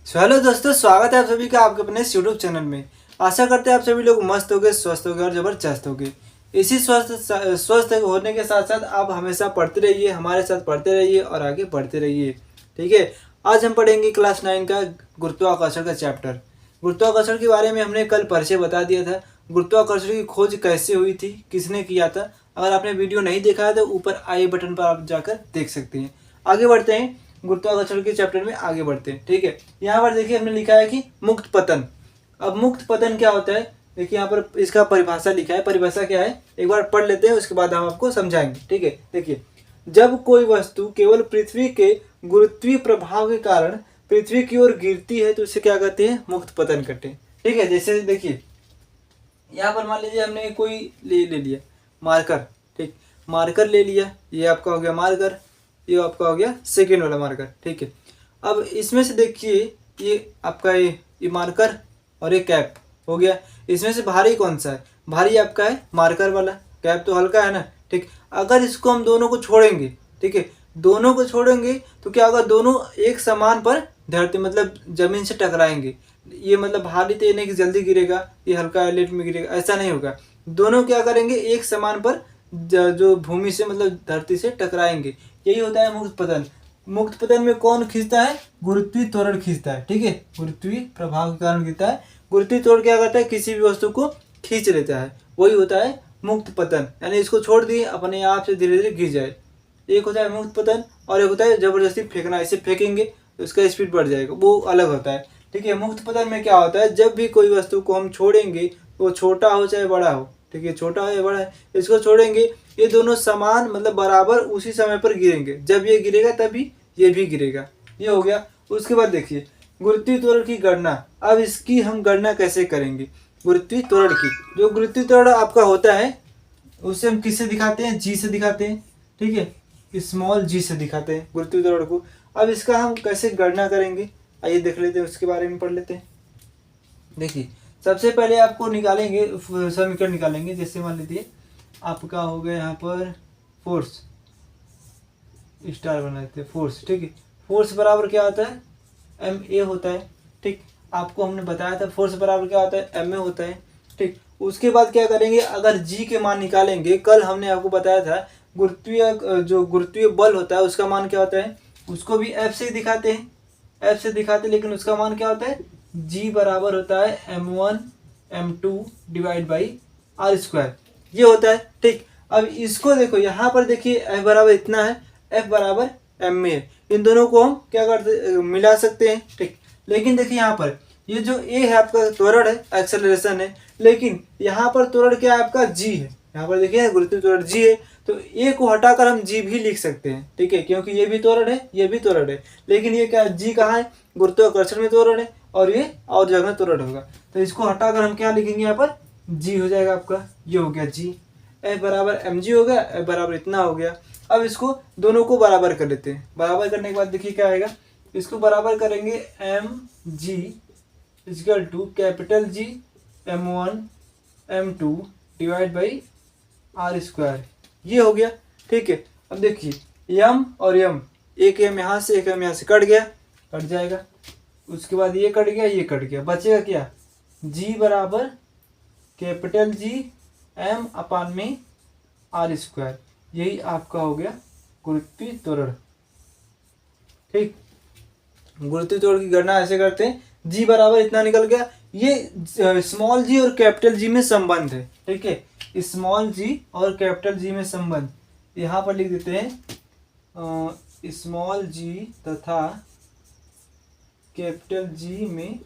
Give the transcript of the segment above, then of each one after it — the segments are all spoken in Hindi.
हेलो दोस्तों, स्वागत है आप सभी का आपके अपने यूट्यूब चैनल में। आशा करते हैं आप सभी लोग मस्त होगे, स्वस्थ होगे और ज़बरदस्त होगे। इसी स्वस्थ होने के साथ साथ आप हमेशा पढ़ते रहिए, हमारे साथ पढ़ते रहिए और आगे बढ़ते रहिए। ठीक है। आज हम पढ़ेंगे क्लास 9 का गुरुत्वाकर्षण का चैप्टर। गुरुत्वाकर्षण के बारे में हमने कल परिचय बता दिया था। गुरुत्वाकर्षण की खोज कैसे हुई थी, किसने किया था। अगर आपने वीडियो नहीं देखा है तो ऊपर आई बटन पर आप जाकर देख सकते हैं। आगे बढ़ते हैं, गुरुत्वाकर्षण के चैप्टर में आगे बढ़ते हैं। ठीक है। यहाँ पर देखिए हमने लिखा है कि मुक्त पतन। अब मुक्त पतन क्या होता है, देखिए यहाँ पर इसका परिभाषा लिखा है। परिभाषा क्या है एक बार पढ़ लेते हैं, उसके बाद हम आपको समझाएंगे। ठीक है। देखिए, जब कोई वस्तु केवल पृथ्वी के गुरुत्वीय प्रभाव के कारण पृथ्वी की ओर गिरती है तो उसे क्या कहते हैं, मुक्त पतन कहते हैं। ठीक है। जैसे देखिए यहाँ पर मान लीजिए हमने कोई ले लिया मार्कर। ठीक, मार्कर ले लिया, ये आपका हो गया मार्कर, ये आपका हो गया सेकेंड वाला मार्कर। ठीक है। अब इसमें से देखिए ये आपका ये मार्कर और ये कैप हो गया। इसमें से भारी कौन सा है, भारी आपका है मार्कर वाला, कैप तो हल्का है ना। ठीक, अगर इसको हम दोनों को छोड़ेंगे, ठीक है, दोनों को छोड़ेंगे तो क्या होगा, दोनों एक समान पर धरती मतलब जमीन से टकराएंगे। ये मतलब भारी तो ये नहीं कि जल्दी गिरेगा, ये हल्का लेट में गिरेगा, ऐसा नहीं होगा। दोनों क्या करेंगे, एक समान पर जो भूमि से मतलब धरती से टकराएंगे। यही होता है मुक्त पतन। मुक्त पतन में कौन खींचता है, गुरुत्वीय त्वरण खींचता है। ठीक है, गुरुत्वीय प्रभाव के कारण गिरता है। गुरुत्वीय त्वरण क्या करता है, किसी भी वस्तु को खींच लेता है, वही होता है मुक्त पतन। यानी इसको छोड़ दिए अपने आप से धीरे धीरे गिर जाए। एक होता है मुक्त पतन और एक होता है जबरदस्ती फेंकना। इसे फेंकेंगे तो उसका स्पीड बढ़ जाएगा, वो अलग होता है। ठीक है। मुक्त पतन में क्या होता है, जब भी कोई वस्तु को हम छोड़ेंगे, वो छोटा हो चाहे बड़ा हो, ठीक है, छोटा हो या बड़ा है, इसको छोड़ेंगे, ये दोनों समान मतलब बराबर उसी समय पर गिरेंगे। जब ये गिरेगा तभी ये भी गिरेगा। ये हो गया। उसके बाद देखिए गुरुत्वीय त्वरण की गणना। अब इसकी हम गणना कैसे करेंगे, गुरुत्वीय त्वरण की। जो गुरुत्वीय त्वरण आपका होता है उसे हम किससे दिखाते हैं, जी से दिखाते हैं। ठीक है, स्मॉल जी से दिखाते हैं गुरुत्वीय त्वरण को। अब इसका हम कैसे गणना करेंगे, आइए देख लेते हैं, उसके बारे में पढ़ लेते हैं। देखिए सबसे पहले आपको निकालेंगे, समीकरण निकालेंगे। जैसे मान लीजिए आपका हो गया यहाँ पर फोर्स, स्टार बना देते हैं फोर्स। ठीक है, फोर्स बराबर क्या होता है, एम ए होता है। ठीक, आपको हमने बताया था फोर्स बराबर क्या होता है, एम ए होता है। ठीक, उसके बाद क्या करेंगे, अगर जी के मान निकालेंगे, कल हमने आपको बताया था गुरुत्वीय जो गुरुत्वीय बल होता है उसका मान क्या होता है, उसको भी एफ से दिखाते हैं, एफ से दिखाते हैं, लेकिन उसका मान क्या होता है, जी बराबर होता है m1 m2 divide by r square, ये होता है। ठीक, अब इसको देखो यहाँ पर देखिए एफ बराबर इतना है, एफ बराबर एम ए है। इन दोनों को हम क्या करते मिला सकते हैं। ठीक, लेकिन देखिए यहाँ पर ये जो ए है आपका त्वरण है, एक्सेलरेशन है, लेकिन यहाँ पर त्वरण क्या है आपका, जी है। यहाँ पर देखिए गुरुत्वीय त्वरण जी है, तो ए को हटाकर हम जी भी लिख सकते हैं। ठीक है, क्योंकि ये भी त्वरण है, ये भी त्वरण है, लेकिन ये क्या जी कहाँ है, गुरुत्वाकर्षण में त्वरण है और ये और जगह त्वरण होगा। तो इसको हटाकर हम क्या लिखेंगे, यहाँ पर जी हो जाएगा आपका, ये हो गया जी। एफ बराबर एम जी हो गया, एफ बराबर इतना हो गया। अब इसको दोनों को बराबर कर लेते हैं। बराबर करने के बाद देखिए क्या आएगा, इसको बराबर करेंगे m g is equal to capital G m1 m2 divide by r square, ये हो गया। ठीक है, अब देखिए यम और यम, एक एम यहाँ से एक एम यहाँ से कट गया, कट जाएगा। उसके बाद ये कट गया, ये कट गया, बचेगा क्या, जी बराबर कैपिटल जी एम अपान में आर स्क्वायर, यही आपका हो गया गुरुत्वीय त्वरण। ठीक, गुरुत्वीय त्वरण की गणना ऐसे करते हैं, जी बराबर इतना निकल गया। ये स्मॉल जी और कैपिटल जी में संबंध है। ठीक है, स्मॉल जी और कैपिटल जी में संबंध, यहाँ पर लिख देते हैं स्मॉल जी तथा कैपिटल जी में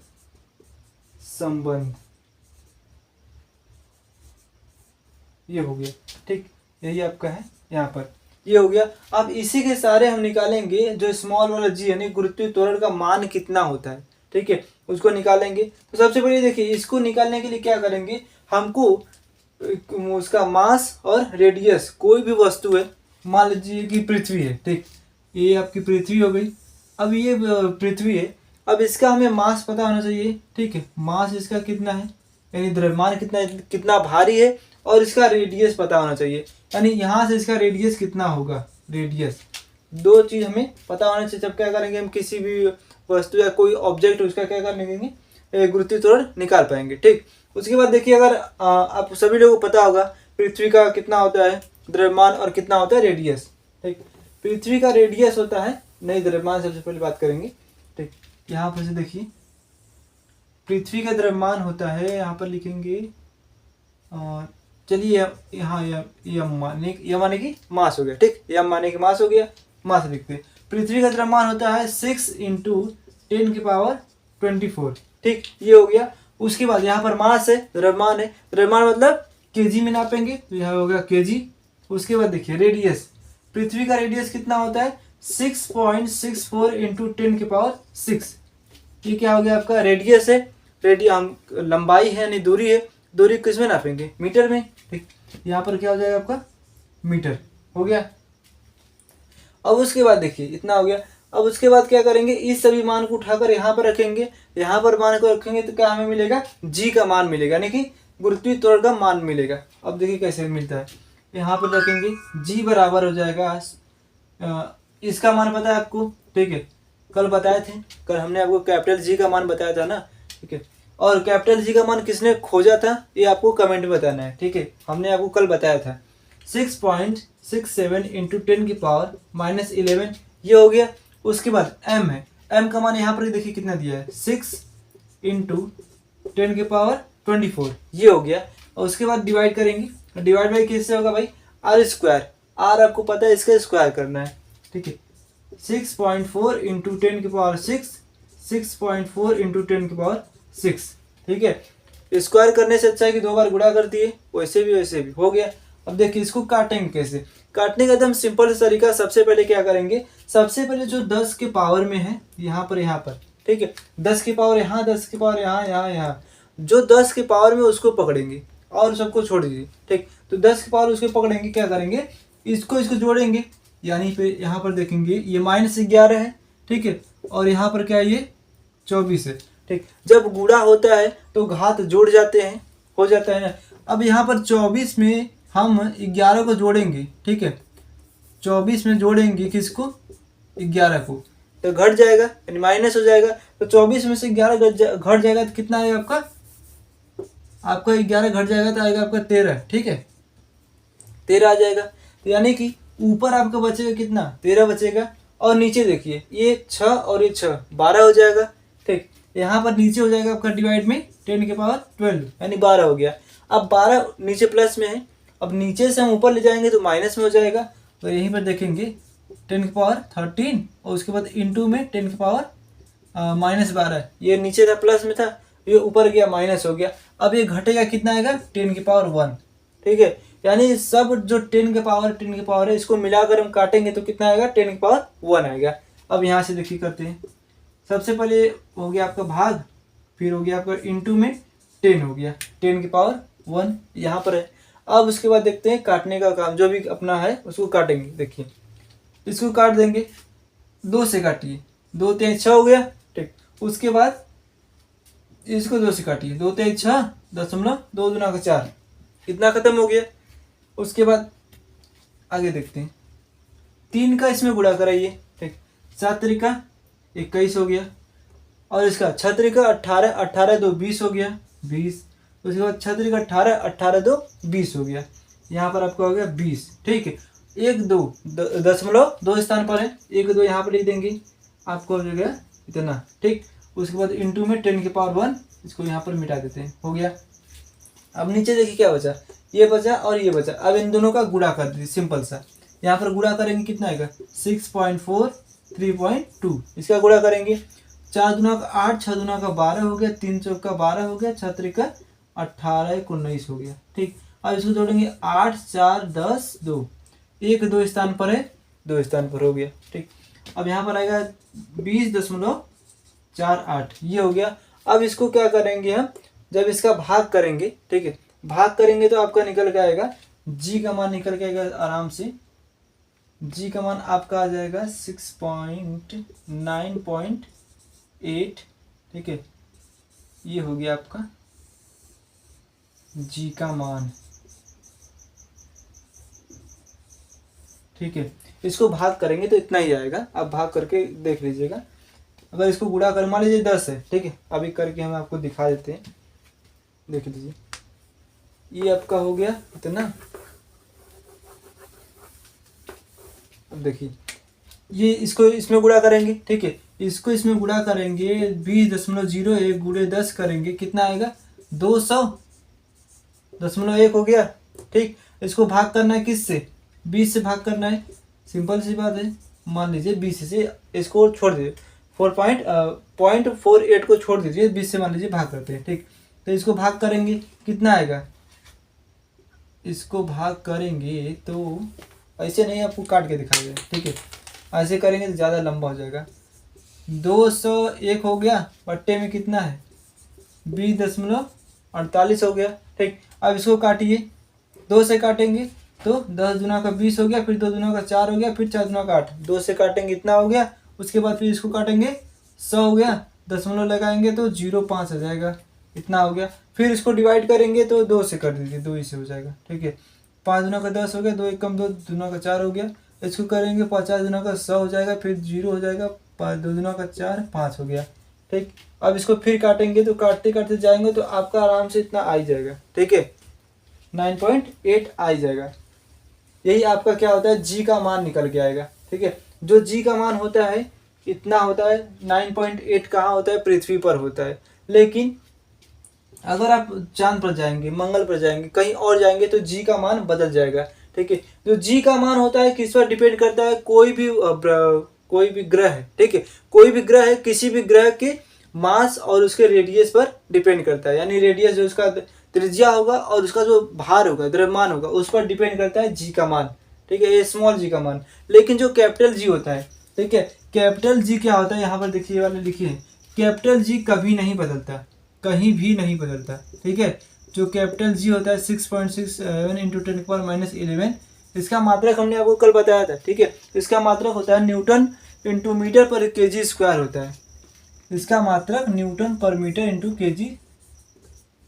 संबंध, ये हो गया। ठीक, यही आपका है यहाँ पर, ये हो गया। अब इसी के सारे हम निकालेंगे जो स्मॉल वाला जी यानी गुरुत्वीय त्वरण का मान कितना होता है। ठीक है, उसको निकालेंगे। तो सबसे पहले देखिए इसको निकालने के लिए क्या करेंगे, हमको उसका मास और रेडियस, कोई भी वस्तु है, मान लीजिए कि पृथ्वी है। ठीक, ये आपकी पृथ्वी हो गई। अब ये पृथ्वी है, अब इसका हमें मास पता होना चाहिए। ठीक है, मास इसका कितना है, यानी द्रव्यमान कितना कितना भारी है, और इसका रेडियस पता होना चाहिए, यानी यहाँ से इसका रेडियस कितना होगा, रेडियस। दो चीज़ हमें पता होना चाहिए जब क्या करेंगे हम किसी भी वस्तु या कोई ऑब्जेक्ट उसका क्या कर लेंगे, गुरुत्वीय त्वरण निकाल पाएंगे। ठीक, उसके बाद देखिए, अगर आप सभी लोगों को पता होगा पृथ्वी का कितना होता है द्रव्यमान और कितना होता है रेडियस। ठीक, पृथ्वी का रेडियस होता है, नहीं द्रव्यमान सबसे पहले बात करेंगे। ठीक, यहाँ पर से देखिए पृथ्वी का द्रव्यमान होता है, यहाँ पर लिखेंगे, चलिए यहाँ यम माने कि मास हो गया। ठीक, यम माने कि मास हो गया, मास लिखते हैं। पृथ्वी का द्रव्यमान होता है 6 × 10⁻24। ठीक, ये हो गया। उसके बाद यहाँ पर मास है, द्रव्यमान है, द्रव्यमान मतलब केजी में नापेंगे तो यहाँ हो गया केजी। उसके बाद देखिए रेडियस, पृथ्वी का रेडियस कितना होता है 6.64 × 10⁻6। ये क्या हो गया आपका रेडियस है। हम लंबाई है यानी दूरी है, दूरी किस में नापेंगे, मीटर में। ठीक, यहाँ पर क्या हो जाएगा आपका मीटर हो गया। अब उसके बाद देखिए इतना हो गया। अब उसके बाद क्या करेंगे, इस सभी मान को उठाकर यहाँ पर रखेंगे, यहाँ पर मान को रखेंगे तो क्या हमें मिलेगा, जी का मान मिलेगा, यानी कि गुरुत्वीय त्वरण का मान मिलेगा। अब देखिए कैसे मिलता है, यहाँ पर रखेंगे जी बराबर हो जाएगा, इसका मान पता है आपको। ठीक है, कल बताए थे, कल हमने आपको कैपिटल जी का मान बताया था ना। ठीक है, और कैपिटल जी का मान किसने खोजा था ये आपको कमेंट में बताना है। ठीक है, हमने आपको कल बताया था 6.67 × 10⁻11 ये हो गया। उसके बाद m है, m का मान यहाँ पर देखिए कितना दिया है 6 × 10⁻24 ये हो गया। और उसके बाद डिवाइड करेंगे, डिवाइड बाई किससे होगा भाई, r स्क्वायर, r आपको पता है इसका स्क्वायर करना है। ठीक है, 6.4 × 10⁻6, 6.4 × 10⁻6। ठीक है, स्क्वायर करने से अच्छा है कि 2 बार गुणा कर दिए, वैसे भी हो गया। अब देखिए इसको काटेंगे कैसे, काटने का एकदम सिंपल तरीका, सबसे पहले क्या करेंगे, सबसे पहले जो 10 के पावर में है यहाँ पर, ठीक है, 10 की पावर यहाँ, 10 की पावर यहाँ, जो 10 के पावर में उसको पकड़ेंगे और सबको छोड़ दीजिए। ठीक, तो 10 की पावर उसको पकड़ेंगे, क्या करेंगे, इसको जोड़ेंगे, यानी पे यहाँ पर देखेंगे ये -11 है। ठीक है, और यहाँ पर क्या है ये 24 है। ठीक, जब गुणा होता है तो घात जुड़ जाते हैं, हो जाता है ना। अब यहाँ पर 24 में हम 11 को जोड़ेंगे। ठीक है, 24 में जोड़ेंगे किसको, 11 को, तो घट जाएगा यानी माइनस हो जाएगा। तो 24 में से 11 घट जाएगा तो कितना आएगा आपका 11 घट जाएगा तो आएगा आपका 13। ठीक है, 13 आ जाएगा। तो यानी कि ऊपर आपका बचेगा कितना, 13 बचेगा। और नीचे देखिए ये 6 और ये 6 12 हो जाएगा। ठीक, यहाँ पर नीचे हो जाएगा आपका डिवाइड में 10⁻12 यानी 12 हो गया। अब 12 नीचे प्लस में है, अब नीचे से हम ऊपर ले जाएंगे तो माइनस में हो जाएगा। तो यहीं पर देखेंगे 10⁻13 और उसके बाद इंटू में 10⁻−12, ये नीचे था प्लस में था, ये ऊपर गया माइनस हो गया। अब ये घटेगा कितना आएगा 10⁻1। ठीक है, यानी सब जो 10 के पावर है इसको मिलाकर हम काटेंगे तो कितना आएगा 10⁻1 आएगा। अब यहाँ से देखिए करते हैं, सबसे पहले हो गया आपका भाग, फिर हो गया आपका इंटू में 10 हो गया, 10⁻1 यहाँ पर है। अब उसके बाद देखते हैं काटने का काम, जो भी अपना है उसको काटेंगे। देखिए इसको काट देंगे, 2 से काटिए, 2 3 6 हो गया। ठीक, उसके बाद इसको 2 से काटिए, 2 3 6 .2 दूना का 4, इतना खत्म हो गया। उसके बाद आगे देखते हैं, 3 का इसमें गुणा कराइए। ठीक, 7 3 का 21 हो गया, और इसका 6 3 का 18, 18 2 20 हो गया 20। उसके बाद 6 3 का 18, 18 2 20 हो गया, यहाँ पर आपका हो गया 20। ठीक है, 1 2 .2 स्थान पर है, 1 2 यहाँ पर लिख देंगे, आपको हो जाएगा इतना। ठीक, उसके बाद इंटू में 10⁻1, इसको यहाँ पर मिटा देते हैं, हो गया। अब नीचे देखिए क्या बचा, ये बचा और ये बचा। अब इन दोनों का गुणा कर दीजिए, सिंपल सा, यहाँ पर गुणा करेंगे कितना आएगा 6.4 3.2, इसका गुणा करेंगे, 4 दूना का 8, 6 दूना का 12 हो गया, 3 चौक का 12 हो गया, 6 3 का 18 1 19 हो गया। ठीक, अब इसको जोड़ेंगे 8 4 10 2, 1 2 स्थान पर है, 2 स्थान पर हो गया। ठीक, अब यहाँ पर आएगा 20.48, ये हो गया। अब इसको क्या करेंगे हम, जब इसका भाग करेंगे, ठीक है, भाग करेंगे तो आपका निकल के आएगा, जी का मान निकल के आएगा आराम से, जी का मान आपका आ जाएगा 6.9.8। ठीक है, ये हो गया आपका जी का मान। ठीक है, इसको भाग करेंगे तो इतना ही आएगा, आप भाग करके देख लीजिएगा। अगर इसको गुणा कर, मान लीजिए 10 है, ठीक है, अभी करके हम आपको दिखा देते हैं। देख लीजिए, ये आपका हो गया इतना। अब देखिए, ये इसको इसमें गुणा करेंगे, ठीक है, इसको इसमें गुणा करेंगे, 20.01 गुणे 10 करेंगे, कितना आएगा, 200.1 हो गया। ठीक, इसको भाग करना है किससे, 20 से भाग करना है, सिंपल सी बात है। मान लीजिए 20 से इसको छोड़ दीजिए, 4.48 को छोड़ दीजिए, 20 से मान लीजिए भाग करते हैं। ठीक, तो इसको भाग करेंगे, कितना आएगा, इसको भाग करेंगे तो ऐसे नहीं, आपको काट के दिखाइए, ठीक है, ऐसे करेंगे तो ज़्यादा लंबा हो जाएगा। 201 हो गया, बट्टे में कितना है, 20.48 हो गया। ठीक, अब इसको काटिए, 2 से काटेंगे तो 10 दूना का 20 हो गया, फिर 2 दूना का 4 हो गया, फिर 4 दूना का 8, 2 से काटेंगे इतना हो गया। उसके बाद फिर इसको काटेंगे 100 हो गया, दशमलव लगाएंगे तो 0.5 आ जाएगा, इतना हो गया। फिर इसको डिवाइड करेंगे तो 2 से कर दीजिए, 2 ही से हो जाएगा। ठीक है, 5 दूना का 10 हो गया, 2 एकम 2, दूना का 4 हो गया। इसको करेंगे 50 दूना का 100 हो जाएगा, फिर 0 हो जाएगा, 2 दूना का 4, 5 हो गया। ठीक, अब इसको फिर काटेंगे तो काटते काटते जाएंगे तो आपका आराम से इतना आ ही जाएगा। ठीक है, 9.8 आ ही जाएगा। यही आपका क्या होता है, जी का मान निकल के आएगा। ठीक है, जो जी का मान होता है इतना होता है, 9.8 कहाँ होता है, पृथ्वी पर होता है। लेकिन अगर आप चांद पर जाएंगे, मंगल पर जाएंगे, कहीं और जाएंगे तो जी का मान बदल जाएगा। ठीक है, जो जी का मान होता है किस पर डिपेंड करता है, कोई भी ग्रह है, ठीक है, कोई भी ग्रह है, किसी भी ग्रह के मास और उसके रेडियस पर डिपेंड करता है। यानी रेडियस जो उसका त्रिज्या होगा और उसका जो भार होगा, द्रव्यमान होगा, उस पर डिपेंड करता है जी का मान। ठीक है, ये स्मॉल जी का मान। लेकिन जो कैपिटल जी होता है, ठीक है, कैपिटल जी क्या होता है, यहाँ पर देखिए वाले लिखिए, कैपिटल जी कभी नहीं बदलता, कहीं भी नहीं बदलता। ठीक है, जो कैपिटल जी होता है 6.67 इंटू 10⁻11, इसका मात्रक हमने आपको कल बताया था। ठीक है, इसका मात्रक होता है न्यूटन इंटू मीटर पर केजी स्क्वायर होता है। इसका मात्रक न्यूटन पर मीटर इंटू केजी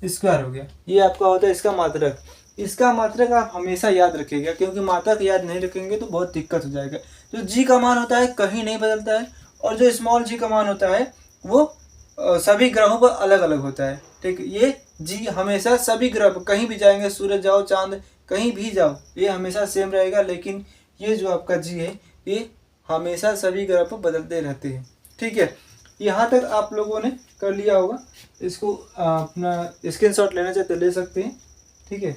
स्क्वायर हो गया, ये आपका होता है इसका मात्रक। इसका मात्रक आप हमेशा याद रखिएगा, क्योंकि मात्रक याद नहीं रखेंगे तो बहुत दिक्कत हो जाएगा। जो जी का मान होता है कहीं नहीं बदलता है, और जो स्मॉल जी का मान होता है वो सभी ग्रहों पर अलग अलग होता है। ठीक, ये जी हमेशा सभी ग्रह पर, कहीं भी जाएंगे, सूरज जाओ, चांद, कहीं भी जाओ, ये हमेशा सेम रहेगा। लेकिन ये जो आपका जी है ये हमेशा सभी ग्रह पर बदलते रहते हैं। ठीक है, यहाँ तक आप लोगों ने कर लिया होगा। इसको अपना स्क्रीनशॉट लेना चाहते ले सकते हैं। ठीक है,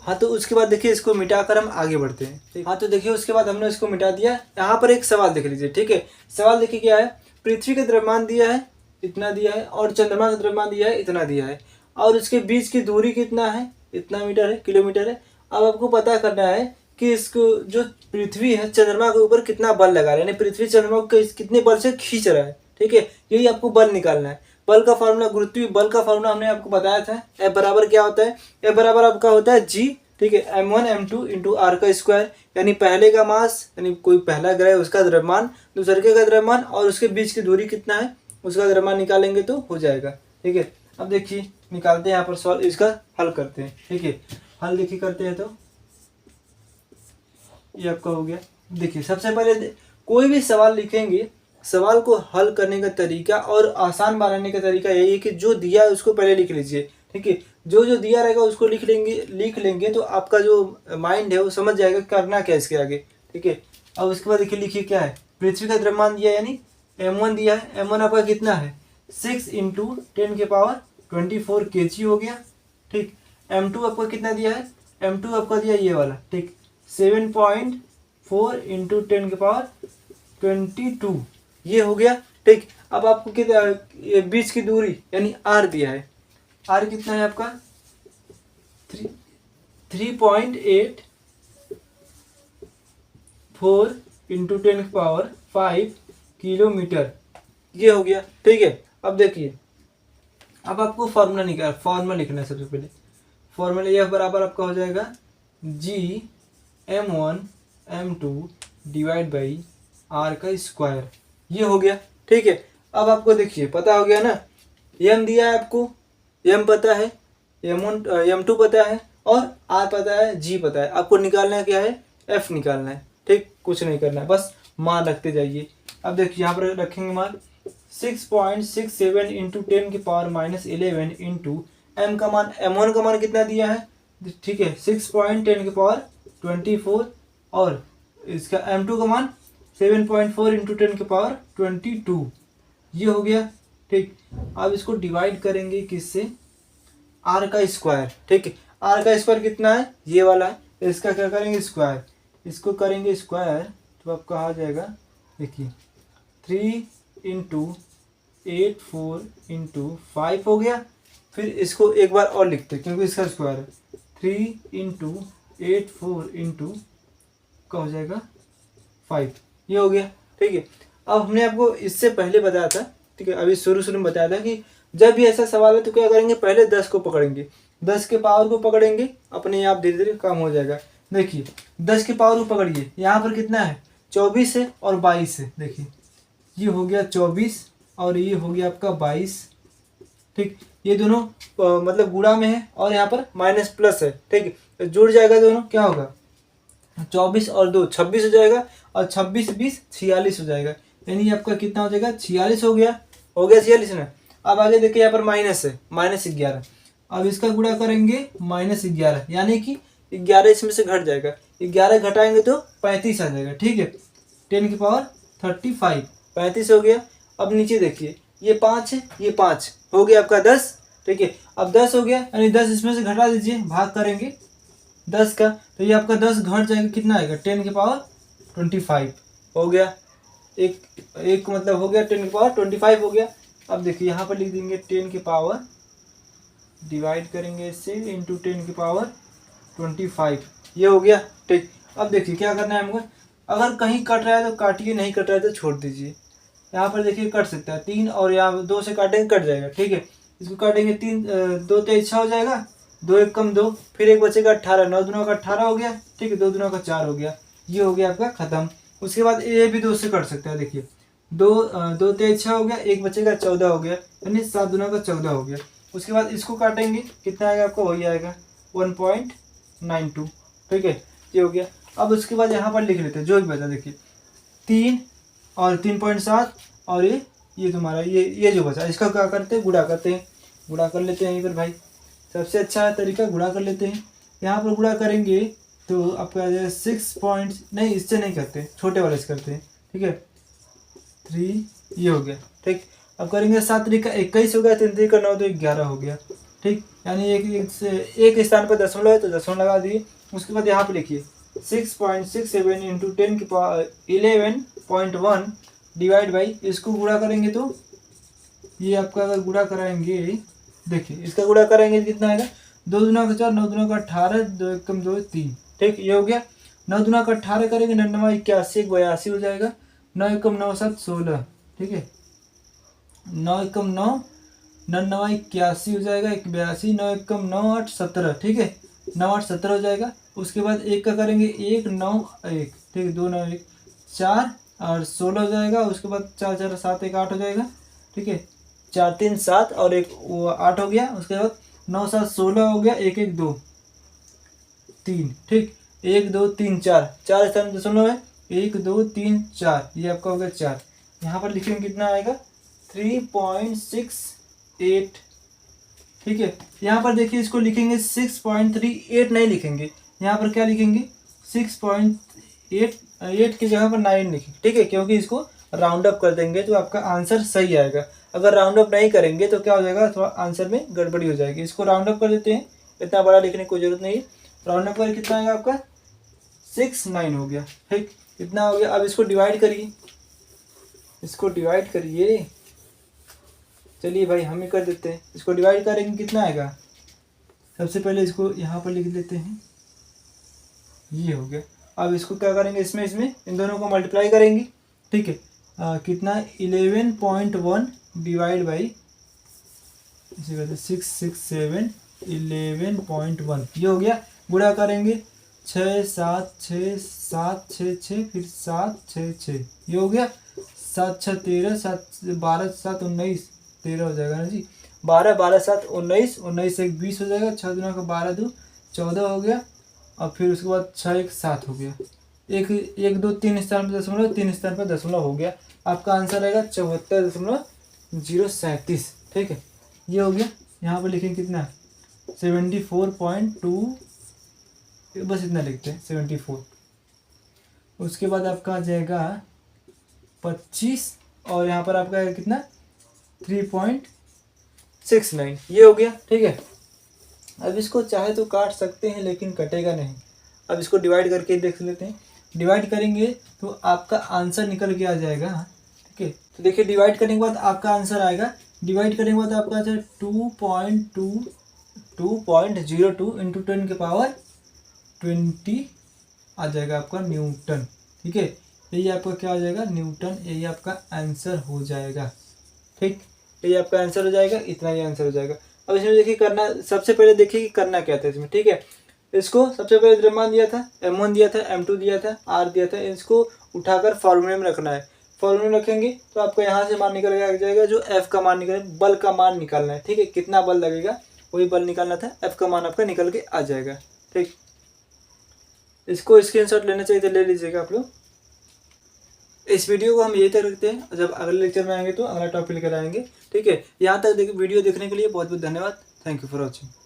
हाँ, तो उसके बाद देखिए इसको मिटाकर हम आगे बढ़ते हैं। ठीक, हाँ, तो देखिए उसके बाद हमने इसको मिटा दिया। यहाँ पर एक सवाल देख लीजिए। ठीक है, सवाल देखिए क्या है, पृथ्वी का द्रव्यमान दिया है, इतना दिया है, और चंद्रमा का द्रव्यमान दिया है, इतना दिया है, और उसके बीच की दूरी कितना है, इतना मीटर है, किलोमीटर है। अब आपको पता करना है कि इसको जो पृथ्वी है चंद्रमा के ऊपर कितना बल लगा रहा है, यानी पृथ्वी चंद्रमा को कितने बल से खींच रहा है। ठीक है, यही आपको बल निकालना है। बल का फॉर्मूला, गुरुत्वीय बल का फॉर्मूला हमने आपको बताया था। F बराबर क्या होता है, F बराबर आपका होता है जी। ठीक है, m1 m2 इंटू आर का स्क्वायर, यानी पहले का मास, यानी कोई पहला ग्रह है उसका द्रव्यमान, दूसरे का द्रव्यमान, और उसके बीच की दूरी कितना है उसका द्रव्यमान निकालेंगे तो हो जाएगा। ठीक है, अब देखिए निकालते हैं, यहाँ पर सॉल्व, इसका हल करते हैं। ठीक है, हल देखिए करते हैं तो ये आपका हो गया। देखिए सबसे पहले कोई भी सवाल लिखेंगे, सवाल को हल करने का तरीका और आसान बनाने का तरीका यही है कि जो दिया है उसको पहले लिख लीजिए। ठीक है, जो जो दिया रहेगा उसको लिख लेंगे तो आपका जो माइंड है वो समझ जाएगा करना क्या है इसके आगे। ठीक है, अब उसके बाद देखिए लिखिए क्या है, पृथ्वी का द्रव्यमान दिया है, यानी m1 दिया है। m1 आपका कितना है, 6 इंटू 10⁻24 kg हो गया। ठीक, m2 आपका कितना दिया है, m2 आपका दिया ये वाला, ठीक, 7.4 इंटू 10⁻22 ये हो गया। ठीक, अब आपको कितना बीच की दूरी यानी r दिया है, r कितना है आपका 3.84 इंटू 10⁵ किलोमीटर ये हो गया। ठीक है, अब देखिए, अब आपको फॉर्मूला लिखना है। सबसे पहले फॉर्मूला यह बराबर आपका हो जाएगा जी m1 m2 divide by r का स्क्वायर, ये हो गया। ठीक है, अब आपको देखिए पता हो गया ना, m दिया है आपको, m पता है, m1 m2 पता है, और r पता है, g पता है। आपको निकालना क्या है, f निकालना है। ठीक, कुछ नहीं करना है, बस मान रखते जाइए। अब देखिए यहाँ पर रखेंगे मान 6.67 इंटू 10⁻11 इंटू एम का मान, m1 का मान कितना दिया है, ठीक है 6.10⁻24 और इसका m2 का मान 7.4 इंटू 10⁻22 ये हो गया। ठीक, अब इसको डिवाइड करेंगे किससे, आर का स्क्वायर। ठीक है, आर का स्क्वायर कितना है, ये वाला है, इसका क्या करेंगे स्क्वायर, इसको करेंगे स्क्वायर तो आपका आ जाएगा, देखिए 3 इंटू 8 4 इंटू 5 हो गया। फिर इसको एक बार और लिखते हैं क्योंकि इसका स्क्वायर है, 3 इंटू 8 4 इंटू का हो जाएगा 5, ये हो गया। ठीक है, अब हमने आपको इससे पहले बताया था, ठीक है अभी शुरू में बताया था कि जब भी ऐसा सवाल है तो क्या करेंगे, पहले 10 को पकड़ेंगे, 10 के पावर को पकड़ेंगे, अपने आप धीरे धीरे कम हो जाएगा। देखिए 10 के पावर को पकड़िए, यहाँ पर कितना है 24 है और 22 है, देखिए ये हो गया 24 और ये हो गया आपका 22। ठीक, ये दोनों मतलब गुणा में है और यहाँ पर माइनस प्लस है। ठीक है, तो जुड़ जाएगा दोनों, क्या होगा 24 और 2 26 हो जाएगा और 26 20 46 हो जाएगा, यानी आपका कितना हो जाएगा 46 हो गया 46 ना। अब आगे देखिए यहाँ पर माइनस है, -11, अब इसका गुणा करेंगे -11 यानी कि 11 इसमें से घट जाएगा, 11 घटाएंगे तो 35 आ जाएगा। ठीक है, 10⁻35 35 हो गया। अब नीचे देखिए ये 5 है, ये 5 हो गया आपका 10। ठीक है, अब 10 हो गया यानी 10 इसमें से घटा दीजिए, भाग करेंगे 10 का तो ये आपका 10 घट जाएगा, कितना आएगा 10⁻25 हो गया, एक मतलब हो गया 10⁻25 हो गया। अब देखिए यहाँ पर लिख देंगे 10 की पावर, डिवाइड करेंगे इससे इंटू 10⁻25, ये हो गया। ठीक, अब देखिए क्या करना है हमको, अगर कहीं कट रहा है तो काटिए, नहीं कट रहा है तो छोड़ दीजिए। यहाँ पर देखिए कट सकता है 3 और यहाँ 2 से काटेंगे कट जाएगा। ठीक है, इसको काटेंगे 3 2 तेज 6 हो जाएगा, 2 1 कम 2, फिर एक बचेगा 18, 9 दूना का 18 हो गया। ठीक है, 2 दूना का 4 हो गया, ये हो गया आपका खत्म। उसके बाद ये भी 2 से कट सकता है, देखिए 2 तेज 6 हो गया, एक बचेगा 14 हो गया, यानी 7 दूना का 14 हो गया। उसके बाद इसको काटेंगे, कितना आएगा आपको, वही आएगा 1.92। ठीक है, ये हो गया। अब उसके बाद यहाँ पर लिख लेते हैं जो भी बचा, देखिए 3 और 3.7 और ये तुम्हारा ये जो बचा, इसका क्या करते हैं, गुणा करते हैं, गुणा कर लेते हैं यहीं पर भाई, सबसे अच्छा तरीका गुणा कर लेते हैं। यहाँ पर गुणा करेंगे तो आपका आ जाएगा 6 पॉइंट, नहीं इससे नहीं करते, छोटे वाले से करते हैं। ठीक है, 3 ये हो गया। ठीक, अब करेंगे 7 3 21 हो गया, 3 3 9 तो 11 हो गया। ठीक, यानी एक स्थान पर दशमलव है तो दशमलव लगा दिए। उसके बाद यहाँ पे लिखिए 6.67 इंटू 10⁻11.1 डिवाइड बाई, इसको गुणा करेंगे तो ये आपका अगर गुणा कराएंगे, देखिए इसका गुणा करेंगे कितना आएगा, 2 दूना का 4, 9 दूना का 18, 2 1 कम 2 3। ठीक, ये हो गया। 9 दूना का 18 करेंगे, 9 9 81 82 हो जाएगा, 9 1 9 7 16। ठीक है, 9 1 9 9 9 81 हो जाएगा, 1 82, 9 1 9 8 17। ठीक है, 9 8 17 हो जाएगा। उसके बाद एक का करेंगे 1 9 1। ठीक है, 2 9 1 4 और 16 हो जाएगा। उसके बाद 4 4 7 1 8 हो जाएगा। ठीक है, 4 3 7 और 1 8 हो गया। उसके बाद 9 7 16 हो गया, 1 1 2 3। ठीक, 1 2 3 4 4 स्थान दशमलव है, 1 2 3 4, ये आपका हो गया 4। यहाँ पर लिखेंगे कितना आएगा 3.68। ठीक है, यहाँ पर देखिए इसको लिखेंगे 6.38 नहीं लिखेंगे, यहाँ पर क्या लिखेंगे 6.8 की जगह पर 9 लिखेंगे। ठीक है, क्योंकि इसको राउंड अप कर देंगे तो आपका आंसर सही आएगा। अगर राउंड अप नहीं करेंगे तो क्या हो जाएगा, थोड़ा आंसर में गड़बड़ी हो जाएगी। इसको राउंड अप कर देते हैं, इतना बड़ा लिखने की कोई जरूरत नहीं है। राउंड अप कर कितना आएगा आपका 6 9 हो गया। ठीक, इतना हो गया। अब इसको डिवाइड करिए, इसको डिवाइड करिए, चलिए भाई हम ही कर देते हैं। इसको डिवाइड करेंगे कितना आएगा, सबसे पहले इसको यहाँ पर लिख देते हैं, ये हो गया। अब इसको क्या करेंगे, इसमें इन दोनों को मल्टीप्लाई करेंगे। ठीक है, कितना 11.1 डिवाइड बाई इसे कहते हैं 6 6 7 11.1, ये हो गया। गुणा करेंगे 6 7 6 7 6 6 फिर 7 6 6, ये हो गया। 7 6 13 7 12 7 19 13 हो जाएगा ना जी, 12 12 7 19 19 1 20 हो जाएगा। 6 दूना का 12 2 14 हो गया और फिर उसके बाद 6 1 7 हो गया। एक एक दो तीन स्थान पर दशमलव, तीन स्थान पर दशमलव हो गया। आपका आंसर आएगा 74.037। ठीक है, ये हो गया। यहाँ पर लिखेंगे कितना 74.2, बस इतना लिखते हैं 74। उसके बाद आपका आ जाएगा 25 और यहाँ पर आपका है कितना 3.69, ये हो गया। ठीक है, अब इसको चाहे तो काट सकते हैं लेकिन कटेगा नहीं। अब इसको डिवाइड करके देख लेते हैं। डिवाइड करेंगे तो आपका आंसर निकल के आ जाएगा। ठीक है, तो देखिए डिवाइड करने के बाद आपका आंसर आएगा, डिवाइड करने के बाद आपका आंसर 2.02 इंटू 10 के पावर 20 आ जाएगा आपका न्यूटन। ठीक है, यही आपका क्या आ जाएगा न्यूटन, यही आपका आंसर हो जाएगा। ठीक, यही आपका आंसर हो जाएगा, इतना ही आंसर हो जाएगा। अब इसमें देखिए करना, सबसे पहले देखिए कि करना क्या था इसमें। ठीक है, इसको सबसे पहले द्रव्यमान दिया था, m1 दिया था, m2 दिया था, r दिया था, इसको उठाकर फॉर्मूले में रखना है। फॉर्मूले में रखेंगे तो आपको यहाँ से मान निकल के आ जाएगा जो f का मान निकल, बल का मान निकालना है। ठीक है, कितना बल लगेगा वही बल निकालना था, f का मान आपका निकल के आ जाएगा। ठीक, इसको स्क्रीनशॉट लेना चाहिए तो ले लीजिएगा आप लोग। इस वीडियो को हम यही तक रखते हैं, जब अगले लेक्चर में आएंगे तो अगला टॉपिक लेकर आएंगे। ठीक है, यहाँ तक वीडियो देखने के लिए बहुत बहुत धन्यवाद। Thank you for watching.